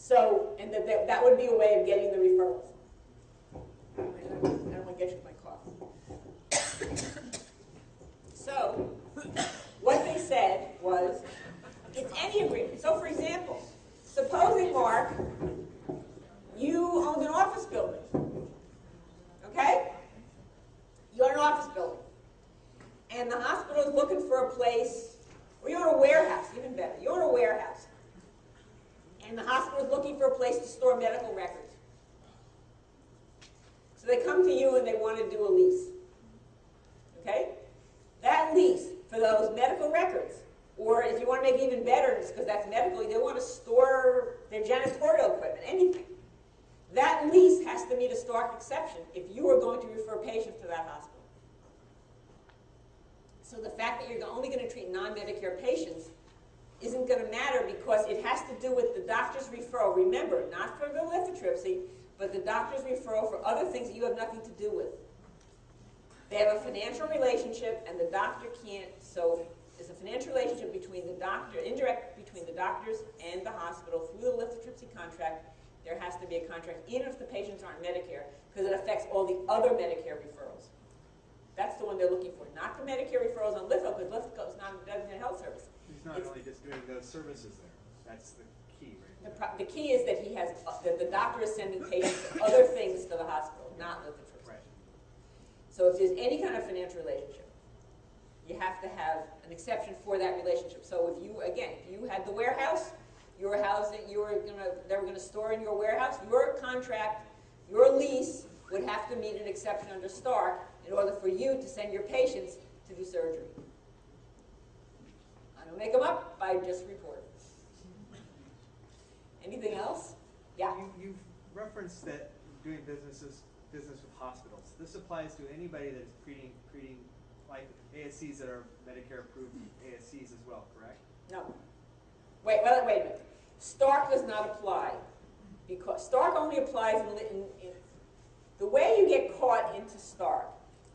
So, and that would be a way of getting the referrals. I don't want to get you with my cough. So, what they said was, it's any agreement. So, for example, supposing, Mark, you owned an office building. Okay? You own an office building. And the hospital is looking for a place, or you own a warehouse, even better. You own a warehouse. And the hospital is looking for a place to store medical records. So they come to you and they want to do a lease. Okay? That lease for those medical records, or if you want to make it even better, just because that's medical, they want to store their janitorial equipment, anything. That lease has to meet a Stark exception if you are going to refer patients to that hospital. So the fact that you're only going to treat non-Medicare patients isn't going to matter because it has to do with the doctor's referral. Remember, not for the lithotripsy, but the doctor's referral for other things that you have nothing to do with. They have a financial relationship, and the doctor can't. So there's a financial relationship between the doctor, indirect between the doctors and the hospital through the lithotripsy contract. There has to be a contract, even if the patients aren't Medicare, because it affects all the other Medicare referrals. That's the one they're looking for, not the Medicare referrals on litho, because litho is not a designated health service. He's not only just doing those services there. That's the key, right? The key is that he has that the doctor is sending patients for other things to the hospital, not lithotripsy. Right. So if there's any kind of financial relationship, you have to have an exception for that relationship. So if you, again, if you had the warehouse, your housing, they were gonna store in your warehouse, your contract, your lease would have to meet an exception under Stark in order for you to send your patients to do surgery. I don't make them up, I just report. Anything else? Yeah? You've referenced that doing business with hospitals. This applies to anybody that is treating like ASCs that are Medicare approved ASCs as well, correct? No. Wait a minute. Stark does not apply because Stark only applies in the way you get caught into Stark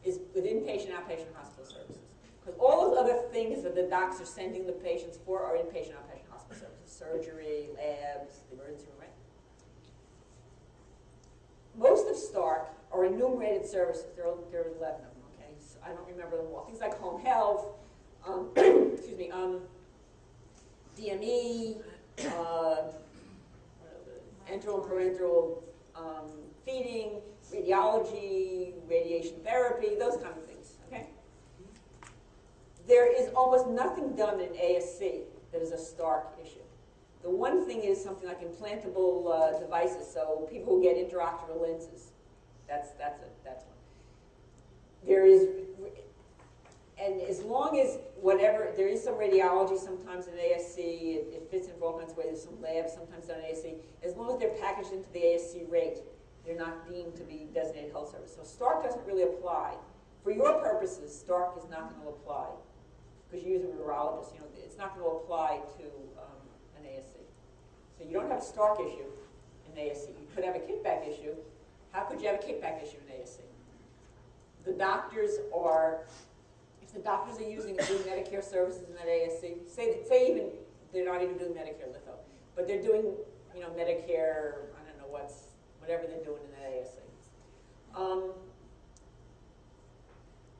is with inpatient, outpatient hospital services. Because all those other things that the docs are sending the patients for are inpatient, outpatient hospital services. Surgery, labs, the emergency room, right? Most of Stark are enumerated services. There are 11 of them, okay? So I don't remember them all. Things like home health, excuse me, DME, enteral and parenteral feeding, radiology, radiation therapy, those kind of things, okay? There is almost nothing done in ASC that is a Stark issue. The one thing is something like implantable devices, so people who get intraocular lenses. That's one. There is, and as long as whatever, there is some radiology sometimes in ASC, it fits in for all kinds of ways. There's some labs sometimes done in ASC. As long as they're packaged into the ASC rate, they're not deemed to be designated health service. So Stark doesn't really apply. For your purposes, Stark is not going to apply because you use a urologist. You know, it's not going to apply to an ASC. So you don't have a Stark issue in ASC. You could have a kickback issue. How could you have a kickback issue in ASC? The doctors are, if the doctors are doing Medicare services in that ASC, say even they're not even doing Medicare litho, but they're doing, you know, Medicare, I don't know whatever they're doing in that ASC.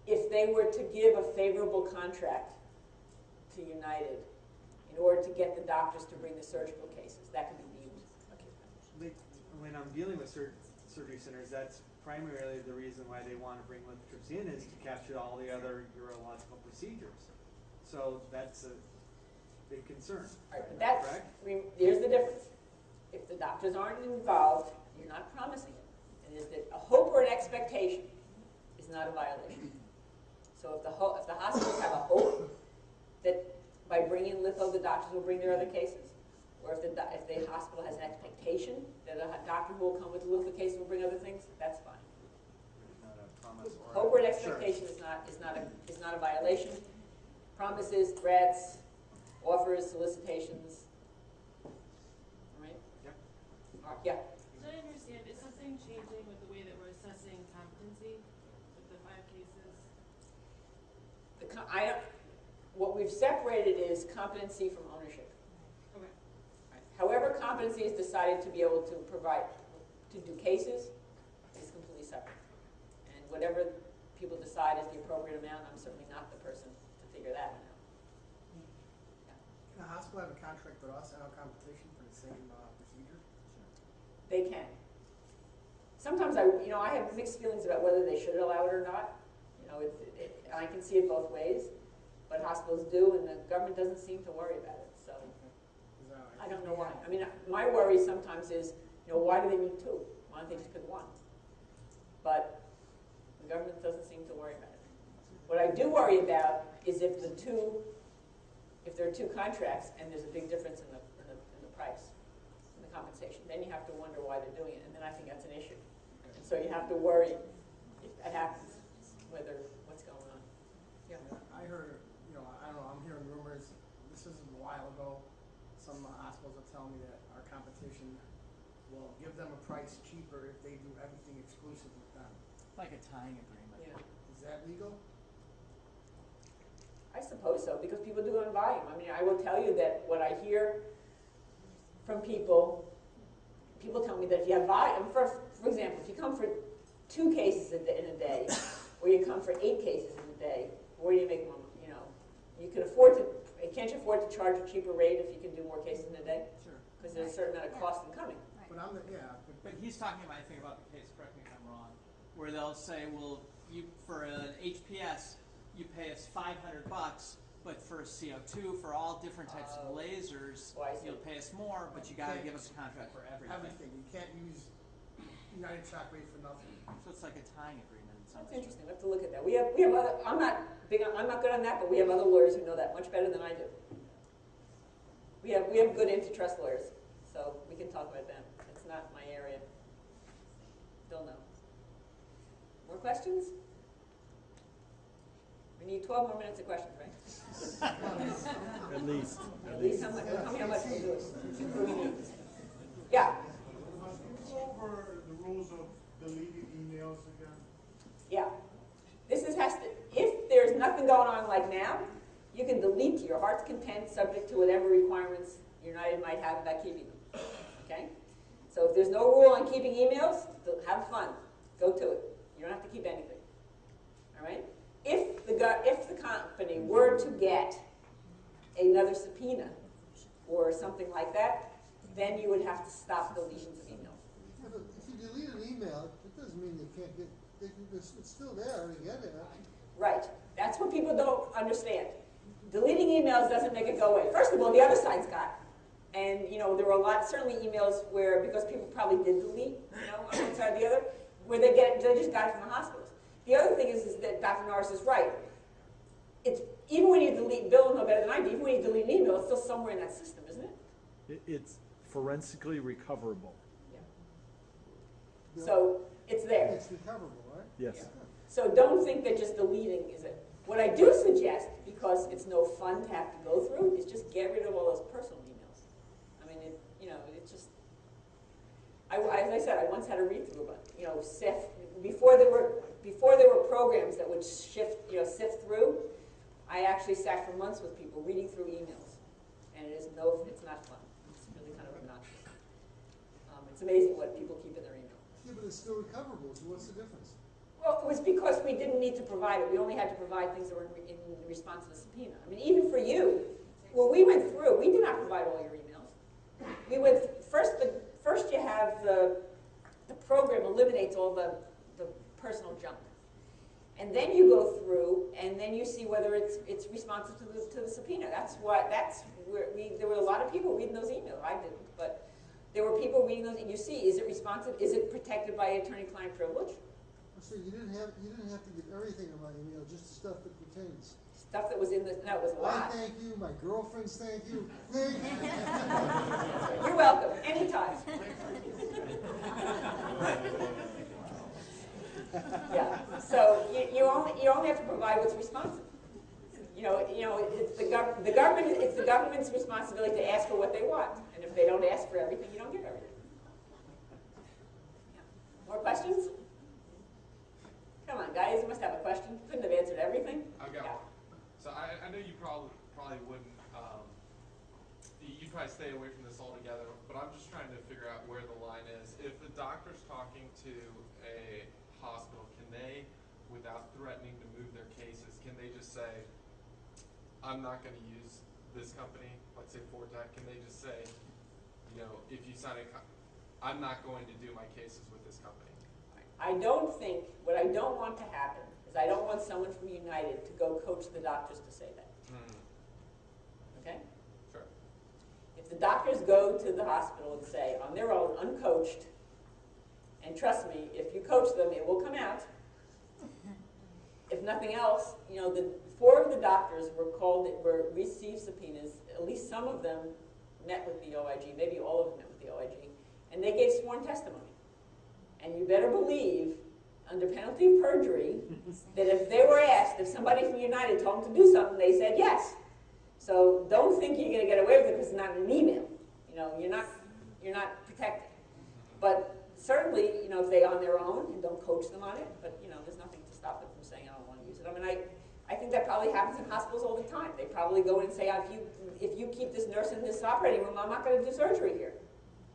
If they were to give a favorable contract to United in order to get the doctors to bring the surgical cases, that could be deemed a kickback. When I'm dealing with surgery centers, that's primarily the reason why they want to bring lithotripsy in is to capture all the other urological procedures. So that's a big concern. All right, but that's, here's the difference. If the doctors aren't involved, you're not promising it. And is that a hope or an expectation is not a violation. So if the hospitals have a hope that by bringing litho, the doctors will bring their other cases, or if the hospital has an expectation that a doctor who will come with the litho case will bring other things, that's fine. Not a promise or hope or an expectation is not a violation. Promises, threats, offers, solicitations. All right? Yep. Yeah. So I understand, is something changing with the way that we're assessing competency with the 5 cases? What we've separated is competency from ownership. Okay. However, competency is decided to be able to provide, to do cases, is completely separate. And whatever people decide is the appropriate amount, I'm certainly not the person to figure that one out. Can a hospital have a contract with us and our competition for the same procedure? They can. Sometimes I have mixed feelings about whether they should allow it or not. I can see it both ways, but hospitals do, and the government doesn't seem to worry about it. So I don't know why. I mean, my worry sometimes is, why do they need two? Why don't they just pick one? But the government doesn't seem to worry about it. What I do worry about is if there are two contracts and there's a big difference in the price, in the compensation, then you have to wonder why they're doing it, and then I think that's an issue. And so you have to worry if that happens, what's going on. Yeah. I heard, I don't know, I'm hearing rumors, this is a while ago, some hospitals are telling me that our competition will give them a price cheaper if they do everything exclusive with them. Like a tying agreement. Yeah. Is that legal? I suppose so, because people do it in volume. I mean, I will tell you that what I hear from people tell me that if you have volume, for example, if you come for 2 cases in a day, or you come for 8 cases in a day, where do you make more money? You can afford to, can't you afford to charge a cheaper rate if you can do more cases in a day? Sure. Because there's a certain amount of cost in coming. But But he's talking about, I think about the case, correct me if I'm wrong, where they'll say, well, for an HPS, you pay us $500, but for a CO2, for all different types of lasers, Oh, I see. you'll pay us more, but you got to give us a contract for everything. everything, you can't use United Shockwave for nothing. So it's like a tying agreement in some That's ways. interesting. We have to look at that. We have other. I'm not good on that, but we have other lawyers who know that much better than I do. We have good antitrust lawyers, so we can talk about that. It's not my area. Don't know. More questions? We need 12 more minutes of questions, right? At least. At least how much? Tell me how much we'll do it. What do we need? Yeah. Go over the rules of deleting emails again. Yeah. If there's nothing going on like now, you can delete to your heart's content, subject to whatever requirements United might have about keeping them. Okay? So if there's no rule on keeping emails, have fun. Go to it. You don't have to keep anything. All right? If the company were to get another subpoena or something like that, then you would have to stop deletions of emails. Yeah, but if you delete an email, it doesn't mean they can't get, it's still there, they get it. Right. That's what people don't understand. Deleting emails doesn't make it go away. First of all, the other side's got it. And, there were certainly emails where, because people probably did delete, on one side or the other, where they just got it from the hospitals. The other thing is that Dr. Norris is right. Even when you delete, Bill will know better than I do, even when you delete an email, it's still somewhere in that system, isn't it? It's forensically recoverable. Yeah. So, it's there. It's recoverable, right? Yes. So don't think that just deleting is it. What I do suggest, because it's no fun to have to go through, is just get rid of all those personal emails. I mean, it's just. As I said, I once had a read through, but sift before there were programs that would sift through. I actually sat for months with people reading through emails, and it's not fun. It's really kind of obnoxious. It's amazing what people keep in their email. Yeah, but it's still recoverable, so what's the difference? Well, it was because we didn't need to provide it. We only had to provide things that were in response to the subpoena. I mean, even for you, when we went through, we did not provide all your emails. We went first you have the program eliminates all the personal junk. And then you go through, and then you see whether it's responsive to the subpoena. There were a lot of people reading those emails. I didn't, but there were people reading those, and you see, is it responsive? Is it protected by attorney-client privilege? So you didn't have to get everything in my email, just the stuff that pertains. Stuff that was in the, that was a I lot. thank you, my girlfriends thank you. Thank you. You're welcome, anytime. Yeah, so you only have to provide what's responsive. It's the government. It's the government's responsibility to ask for what they want, and if they don't ask for everything, you don't get everything. Yeah. More questions? Come on, guys, you must have a question. Couldn't have answered everything. I've got one. So I know you probably wouldn't. You'd probably stay away from this altogether. But I'm just to a hospital, can they, without threatening to move their cases, can they just say, I'm not going to use this company, let's say Fortec, can they just say, you know, if you sign I'm not going to do my cases with this company? I don't think, what I don't want to happen is I don't want someone from United to go coach the doctors to say that. Okay? Sure. If the doctors go to the hospital and say, on their own, uncoached, and trust me, if you coach them, it will come out. If nothing else, you know, the 4 of the doctors were received subpoenas. At least some of them met with the OIG, maybe all of them met with the OIG, and they gave sworn testimony. And you better believe, under penalty of perjury, that if they were asked, if somebody from United told them to do something, they said yes. So don't think you're going to get away with it because it's not in an email. You know, you're not protected. But certainly, you know, if they're on their own and don't coach them on it, but you know, there's nothing to stop them from saying I don't want to use it. I mean, I think that probably happens in hospitals all the time. They probably go in and say, if you keep this nurse in this operating room, I'm not going to do surgery here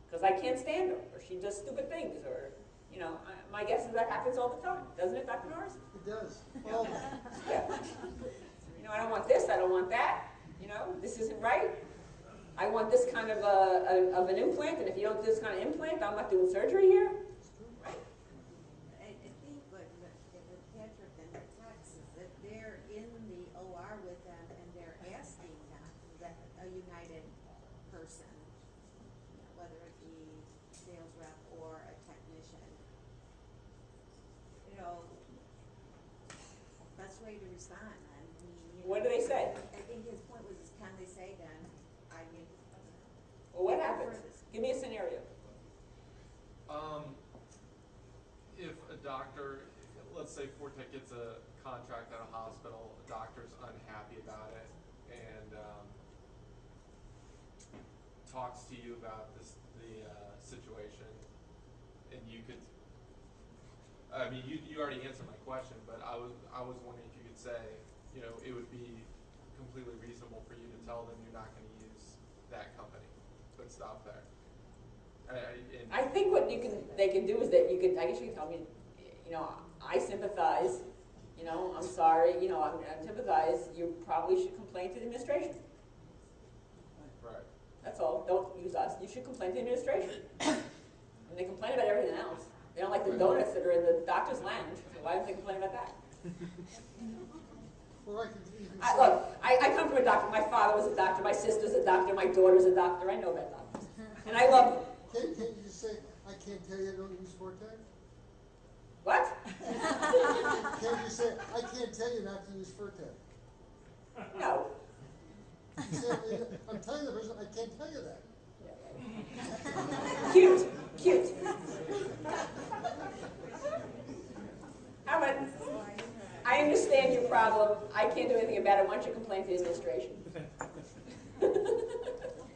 because I can't stand her, or she does stupid things, or you know, my guess is that happens all the time, doesn't it, Dr. Norris? It does. Well, Yeah. You know, I don't want this, I don't want that. You know, this isn't right. I want this kind of an implant, and if you don't do this kind of implant, I'm not doing surgery here. I think what Patrick and the text is that they're in the OR with them and they're asking that a United person, whether it be sales rep or a technician, you know, best way to respond. I mean, you What know, do they say? I think his point was, can they say then, I mean. Well, what happens? Give me a scenario. If a doctor, let's say Fortec gets a contract at a hospital, a doctor's unhappy about it, and talks to you about the situation, and you could, I mean, you already answered my question, but I was wondering if you could say, you know, it would be completely reasonable for you to tell them you're not going to use that company, but stop there. I think what they can do is that I guess you can tell me, you know, I sympathize, you know, I'm sorry, you know, I sympathize, you probably should complain to the administration. Right. That's all. Don't use us. You should complain to the administration. And they complain about everything else. They don't like the donuts that are in the doctor's lounge, so why don't they complain about that? well, you can say, Look, I come from a doctor. My father was a doctor. My sister's a doctor. My daughter's a doctor. I know about doctors. And I love them. can't you just say, I can't tell you I don't use Fortec? What? Can't you say, I can't tell you not to use Fortec? No. You say, I'm telling the person, I can't tell you that. Cute. How about, I understand your problem. I can't do anything about it. Why don't you complain to the administration?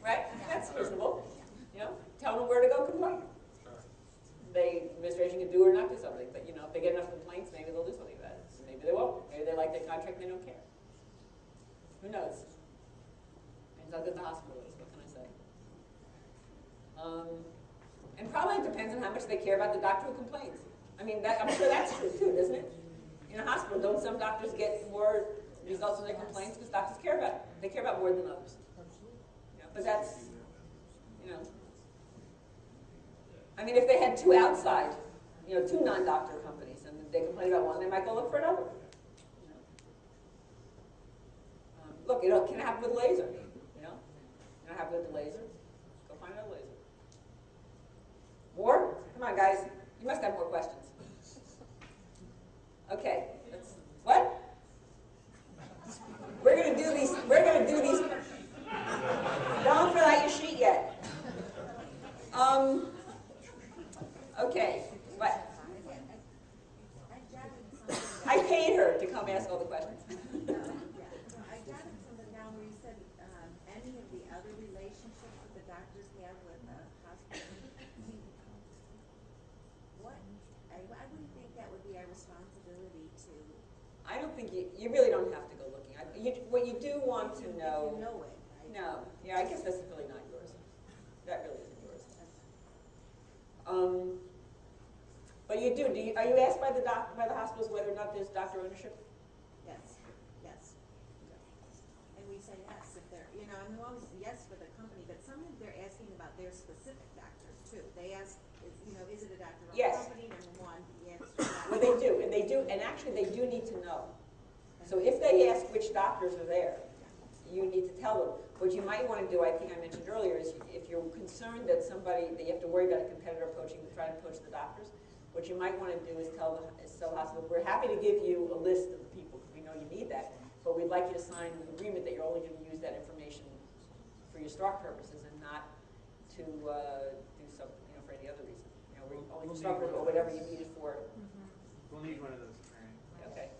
Right? That's reasonable. You know, tell them where to go complain. The administration can do or not do something, but you know, if they get enough complaints, maybe they'll do something about it. Maybe they won't. Maybe they like their contract and they don't care. Who knows? Depends how good the hospital is. What can I say? And probably it depends on how much they care about the doctor who complains. I mean, I'm sure that's true too, doesn't it? In a hospital, don't some doctors get more results from their complaints because doctors care about it? They care about more than others. Absolutely. You know, but that's, you know. I mean, if they had 2 outside, you know, 2 non-doctor companies, and they complain about one, they might go look for another. You know? Look, it can happen with laser. You know, it can happen with the laser. Go find another laser. More? Come on, guys. You must have more questions. Okay. What? We're gonna do these. Don't fill out your sheet yet. Okay. What? I paid her to come ask all the questions. I jotted something down where you said any of the other relationships that the doctors have with the hospital. I wouldn't think that would be our responsibility to. I don't think you really don't have to go looking. What you do want to know. If you know it, right? No. Yeah, I guess that's really not yours. That really isn't yours. you do. Are you asked by the hospitals whether or not there's doctor ownership? Yes, yes. And we say yes if they're, you know, I'm always yes for the company, but sometimes they're asking about their specific doctors too. They ask, you know, is it a doctor-owned Yes. company? Number one, the answer to that. Well, they do, and actually they do need to know. So if they ask which doctors are there, you need to tell them. What you might want to do, I think I mentioned earlier, is if you're concerned that you have to worry about a competitor trying to poach the doctors, what you might want to do is tell the hospital, we're happy to give you a list of the people, because we know you need that, but we'd like you to sign an agreement that you're only going to use that information for your stock purposes and not to do something, you know, for any other reason. You know, only for stock purposes or whatever you need it for. We'll need one of those, Mary. Okay,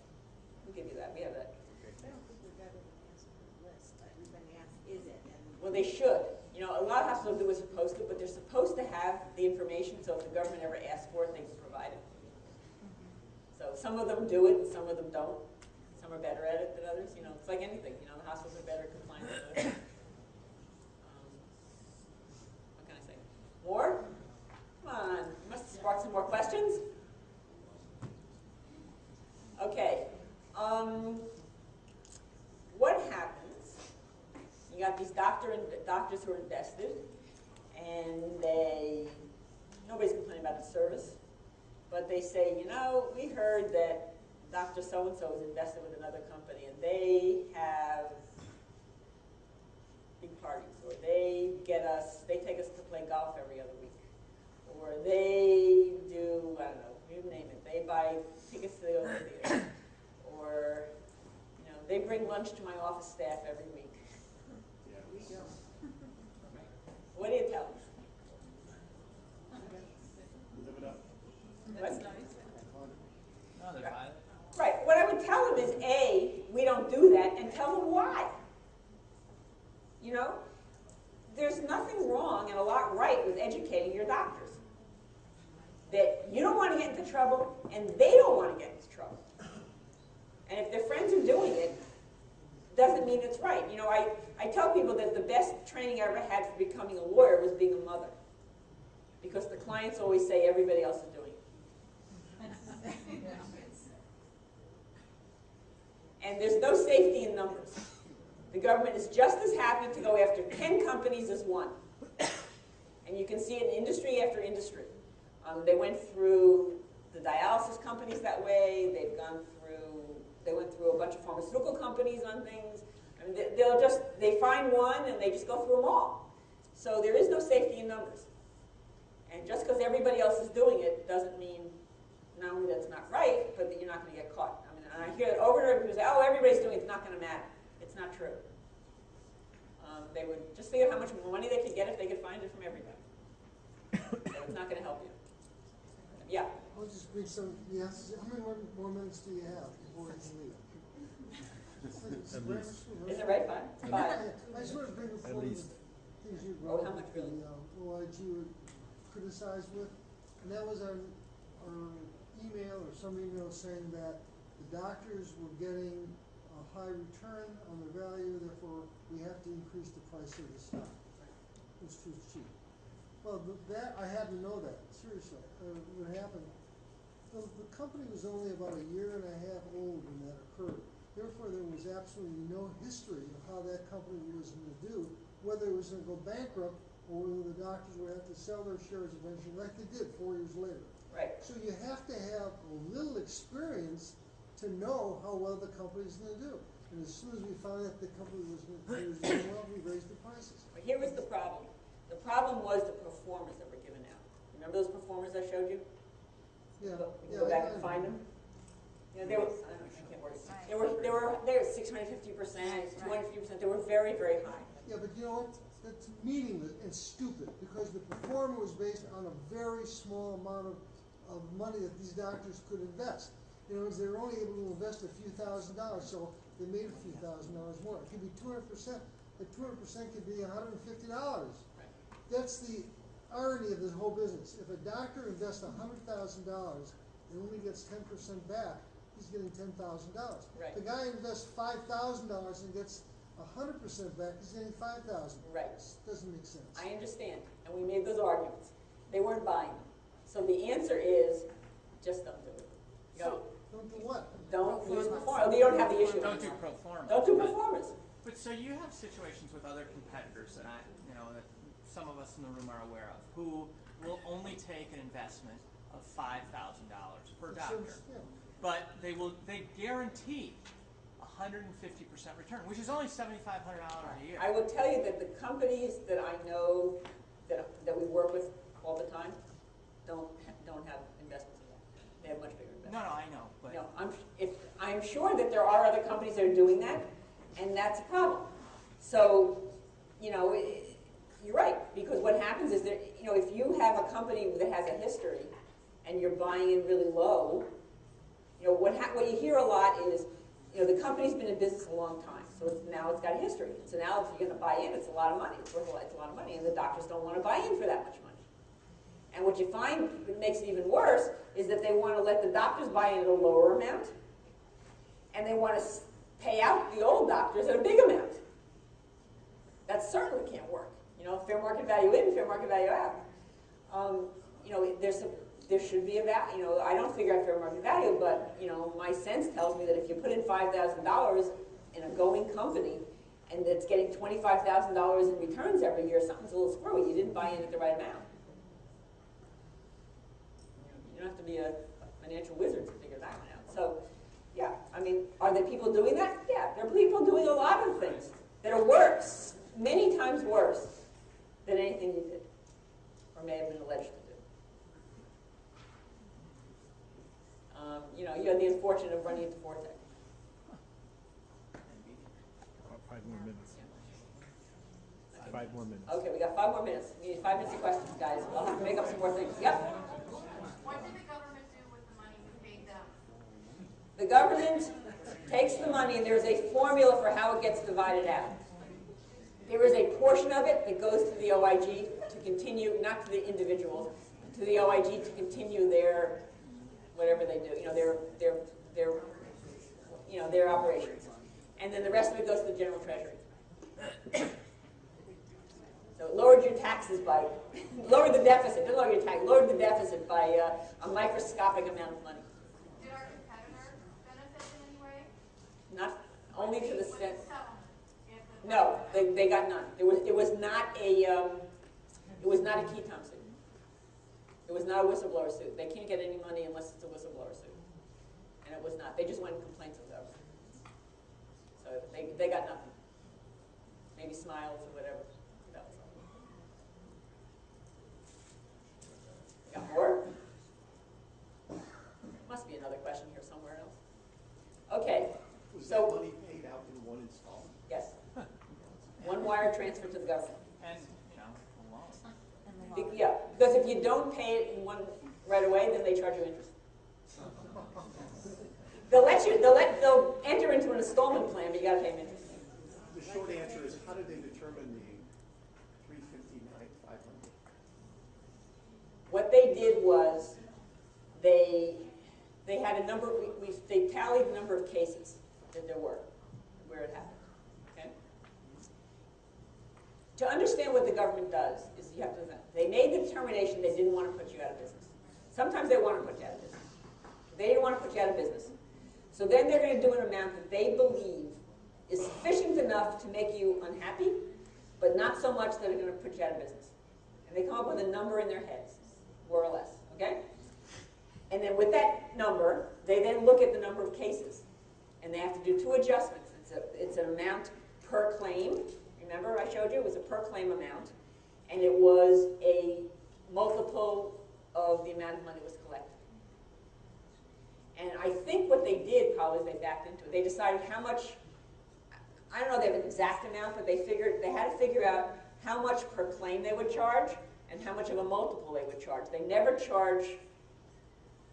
we'll give you that. We have that. I don't think we've ever been asked for a list, but we've been asked, is it? And Well, they should. You know, a lot of hospitals do what's supposed to, but they're supposed to have the information, so if the government ever asks for it, they can provide it. So some of them do it, and some of them don't. Some are better at it than others. You know, it's like anything. You know, the hospitals are better at compliance than others. What can I say? More? Come on. You must spark some more questions. Okay. What happens? You got these doctors who are invested, and nobody's complaining about the service, but they say, you know, we heard that Dr. So-and-so is invested with another company, and they have big parties, or they take us to play golf every other week, or they do, I don't know, you name it, they buy tickets to the theater, or, you know, they bring lunch to my office staff every week. we don't. What do you tell them? Live it up. That's What? nice. No, they're fine. Right. What I would tell them is, A, we don't do that, and tell them why. You know? There's nothing wrong and a lot right with educating your doctors. That you don't want to get into trouble, and they don't want to get into trouble. And if their friends are doing it, doesn't mean it's right. You know, I tell people that the best training I ever had for becoming a lawyer was being a mother. Because the clients always say everybody else is doing it. And there's no safety in numbers. The government is just as happy to go after 10 companies as one. And you can see it in industry after industry. They went through the dialysis companies that way. They went through a bunch of pharmaceutical companies on things. I mean, they find one and they just go through them all. So there is no safety in numbers. And just because everybody else is doing it doesn't mean not only that it's not right, but that you're not going to get caught. I mean, and I hear that over and over, people say, oh, everybody's doing it, it's not going to matter. It's not true. They would just figure out how much more money they could get if they could find it from everybody. So it's not going to help you. Yeah. I'll just bring some, yes, how many more minutes do you have before you can leave? At least. Is it right? Fine. It's fine. I just want to bring up At one of least. the things you Oh, brought how up much with really? the OIG were criticized with, and that was our email or some email saying that the doctors were getting a high return on the value, therefore we have to increase the price of the stock. It's too cheap. Well, that, I had to know that, seriously. What happened, the company was only about a year and a half old when that occurred. Therefore, there was absolutely no history of how that company was going to do, whether it was going to go bankrupt or whether the doctors would have to sell their shares eventually, like they did 4 years later. Right. So you have to have a little experience to know how well the company is going to do. And as soon as we found that the company was doing well, we raised the prices. But here was the problem. The problem was the performers that were given out. Remember those performers I showed you? Yeah. We can go back and find them. You know, they were, I don't know, I can't work. They were 650%, 250%. They were very, very high. Yeah, but you know what? That's meaningless and stupid because the performer was based on a very small amount of money that these doctors could invest. In other words, they were only able to invest a few $1,000s, so they made a few $1,000s more. It could be 200%. The 200% could be $150. That's the irony of this whole business. If a doctor invests $100,000 and only gets 10% back, he's getting $10,000. Right. The guy invests $5,000 and gets 100% back, he's getting $5,000. Right. Doesn't make sense. I understand, and we made those arguments. They weren't buying them. So the answer is, Just don't do it. You know, Don't do what? don't use performance. You don't have the issue Don't do anymore. pro forma. Don't do but- performance. But so you have situations with other competitors that that some of us in the room are aware of, who will only take an investment of $5,000 per doctor, but they guarantee 150% return, which is only $7,500 a year. I will tell you that the companies that I know that we work with all the time don't have investments in that. They have much bigger investments. No, I know, but No, I'm sure that there are other companies that are doing that, and that's a problem. So, you're right, because what happens is that, if you have a company that has a history and you're buying in really low, what you hear a lot is, the company's been in business a long time, so now it's got a history. So now if you're going to buy in, it's a lot of money. It's worth a lot of money, and the doctors don't want to buy in for that much money. And what you find that makes it even worse is that they want to let the doctors buy in at a lower amount, and they want to pay out the old doctors at a big amount. That certainly can't work. Fair market value in, fair market value out. There should be a value. I don't figure out fair market value, but my sense tells me that if you put in $5,000 in a going company and it's getting $25,000 in returns every year, something's a little squirrely. You didn't buy in at the right amount. You don't have to be a financial wizard to figure that one out. So, yeah, are there people doing that? Yeah, there are people doing a lot of things that are worse, many times worse than anything you did or may have been alleged to do. You had the unfortunate of running into Fortec. 5 more minutes. 5 more minutes. Okay, we got 5 more minutes. We need 5 minutes of questions, guys. I'll have to make up some more things. Yep. What did the government do with the money we paid them? The government takes the money, and there's a formula for how it gets divided out. There is a portion of it that goes to the OIG to continue, not to the individuals, to the OIG to continue their whatever they do, their operations, and then the rest of it goes to the general treasury. So it lowered your taxes by, lowered the deficit, didn't lower your tax, lowered the deficit by a microscopic amount of money. Did our competitor benefit in any way? Not only to the With extent. the settlement, if the No, they got none. It was not a Keaton suit. It was not a whistleblower suit. They can't get any money unless it's a whistleblower suit, and it was not. They just went and complained to the government. So they got nothing. Maybe smiles or whatever. That was all. You got more? Must be another question here somewhere else. Okay. Was So that money paid out in one installment? yes, one wire transfer to the government. and a loan. Yeah, because if you don't pay it in one right away, then they charge you interest. They'll enter into an installment plan, but you got to pay them interest. The short answer is, how did they determine the 359, 500? What they did was they had a number. They tallied the number of cases that there were where it happened. Okay. To understand what the government does is you have to. They made the determination they didn't want to put you out of business. Sometimes they want to put you out of business. They didn't want to put you out of business. So then they're going to do an amount that they believe is sufficient enough to make you unhappy, but not so much that they're going to put you out of business. And they come up with a number in their heads, more or less, okay? And then with that number, they then look at the number of cases. And they have to do 2 adjustments. It's an amount per claim. Remember I showed you it was a per claim amount. And it was a multiple of the amount of money that was collected. And I think what they did probably is they backed into it. They decided how much, I don't know if they have an exact amount, but they had to figure out how much per claim they would charge and how much of a multiple they would charge. They never charge,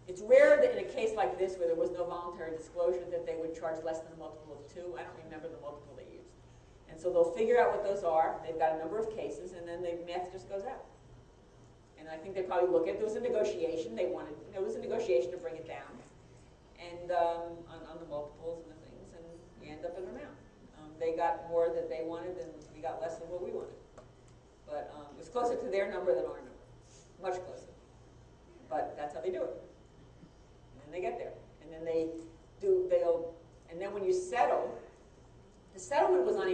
it's rare that in a case like this where there was no voluntary disclosure that they would charge less than a multiple of 2. I don't remember the multiple they used. And so they'll figure out what those are. They've got a number of cases, and then the math just goes out. And I think they probably look at, there was a negotiation. There was a negotiation to bring it down. And on the multiples and the things, and we end up in an amount. They got more that they wanted, and we got less than what we wanted. But it was closer to their number than our number, much closer. But that's how they do it. and they get there. And then and then when you settle, the settlement was on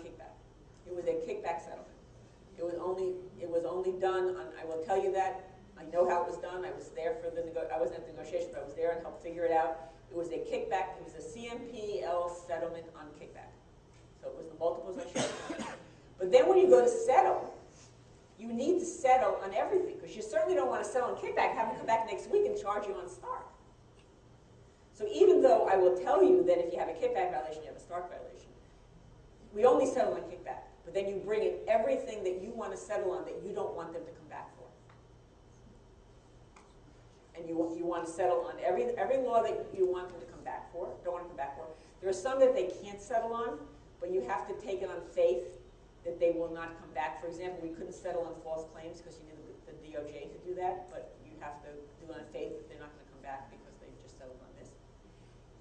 kickback. It was a kickback settlement. It was only done on, I will tell you that, I know how it was done. I was there for I wasn't at the negotiation, but I was there and helped figure it out. It was a kickback, it was a CMPL settlement on kickback. So it was the multiples I showed. But then when you go to settle, you need to settle on everything, because you certainly don't want to settle on kickback, have them come back next week and charge you on Stark. So even though I will tell you that if you have a kickback violation, you have a Stark violation, we only settle on kickback. But then you bring in everything that you want to settle on that you don't want them to come back for. And you want to settle on every law that you want them to come back for, don't want to come back for. There are some that they can't settle on, but you have to take it on faith that they will not come back. For example, we couldn't settle on false claims because you need the DOJ to do that, but you have to do it on faith that they're not going to come back because they just settled on this.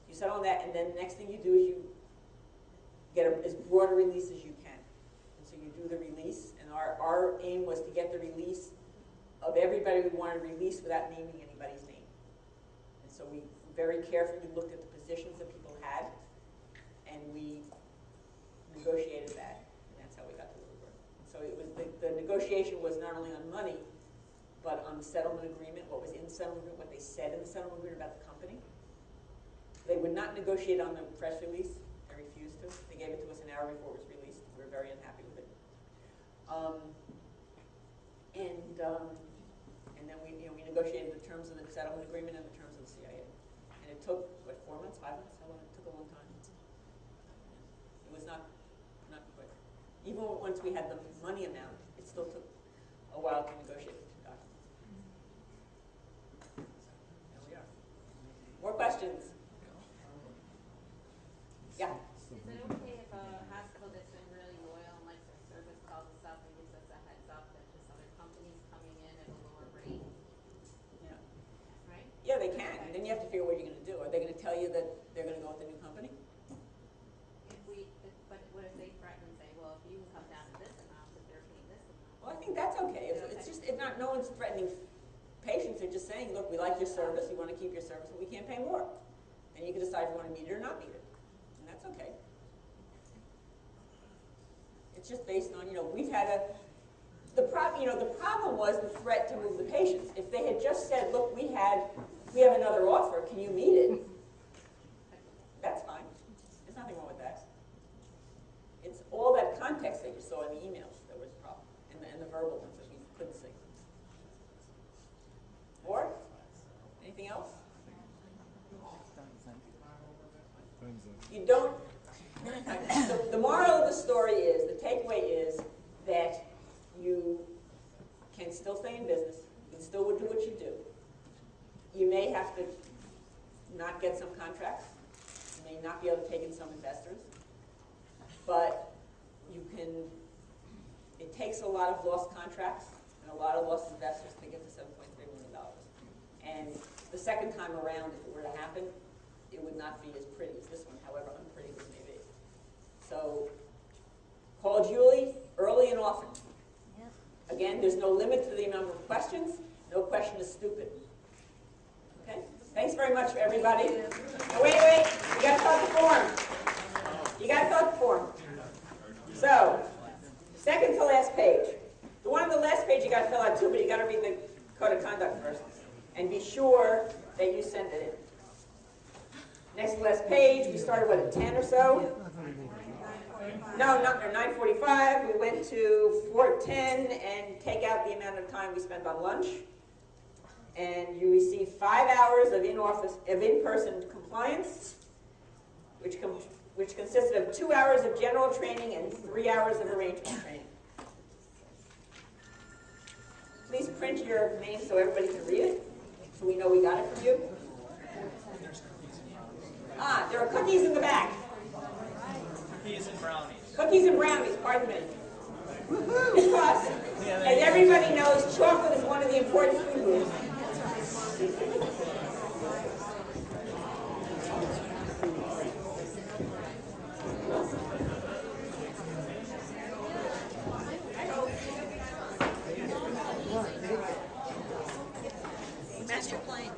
You settle on that, and then the next thing you do is you get as broad a release as you can. And so you do the release, and our aim was to get the release of everybody we wanted to release without naming anybody's name. And so we very carefully looked at the positions that people had, and we negotiated that, and that's how we got to where we were. So it was the negotiation was not only on money, but on the settlement agreement, what was in the settlement agreement, what they said in the settlement agreement about the company. They would not negotiate on the press release. They refused to. They gave it to us an hour before it was released. We were very unhappy with it. And then we negotiated the terms of the settlement agreement and the terms of the CIA. And it took, 4 months, 5 months? How long? It took a long time. It was not quick. Even once we had the money amount, it still took a while to negotiate the two documents. There we are. More questions? Yeah. Is it okay if a hospital that's been really loyal and likes our service calls us up and gives us a heads up that this other company's coming in at a lower rate? Yeah. Right? Yeah, they can. And then you have to figure what you're going to do. Are they going to tell you that they're going to go with the new company? But what if they threaten and say, well, if you can come down to this amount, but they're paying this amount? Well, I think that's okay. No one's threatening patients. They're just saying, look, we like your service. We want to keep your service, but we can't pay more. And you can decide if you want to meet it or not meet it. And that's okay. It's just based on, we've had the problem was the threat to move the patients. If they had just said, look, we have another offer, can you meet it? That's fine. There's nothing wrong with that. It's all that context that you saw in the emails that was the problem, and the verbal ones that we couldn't see. Or anything else? You don't. The moral of the story is, the takeaway is that you can still stay in business. You can still do what you do. You may have to not get some contracts. You may not be able to take in some investors. But you can, it takes a lot of lost contracts and a lot of lost investors to get to $7.3 million. And the second time around, if it were to happen, it would not be as pretty as this one, however unpretty this may be. So call Julie early and often. Again, there's no limit to the number of questions. No question is stupid. Okay? Thanks very much, everybody. Now, wait. You got to fill out the form. You got to fill out the form. So, second to last page. The one on the last page you got to fill out too, but you got to read the code of conduct first. And be sure that you send it in. Next to last page, we started, at 10 or so? No, not there, 9:45. We went to 4:10 and take out the amount of time we spent on lunch. And you receive 5 hours of in-person compliance, which consisted of 2 hours of general training and 3 hours of arrangement training. Please print your name so everybody can read it, so we know we got it from you. There are cookies in the back. Cookies and brownies. Cookies and brownies, pardon me. Because, as everybody knows, chocolate is one of the important food groups. Master plan.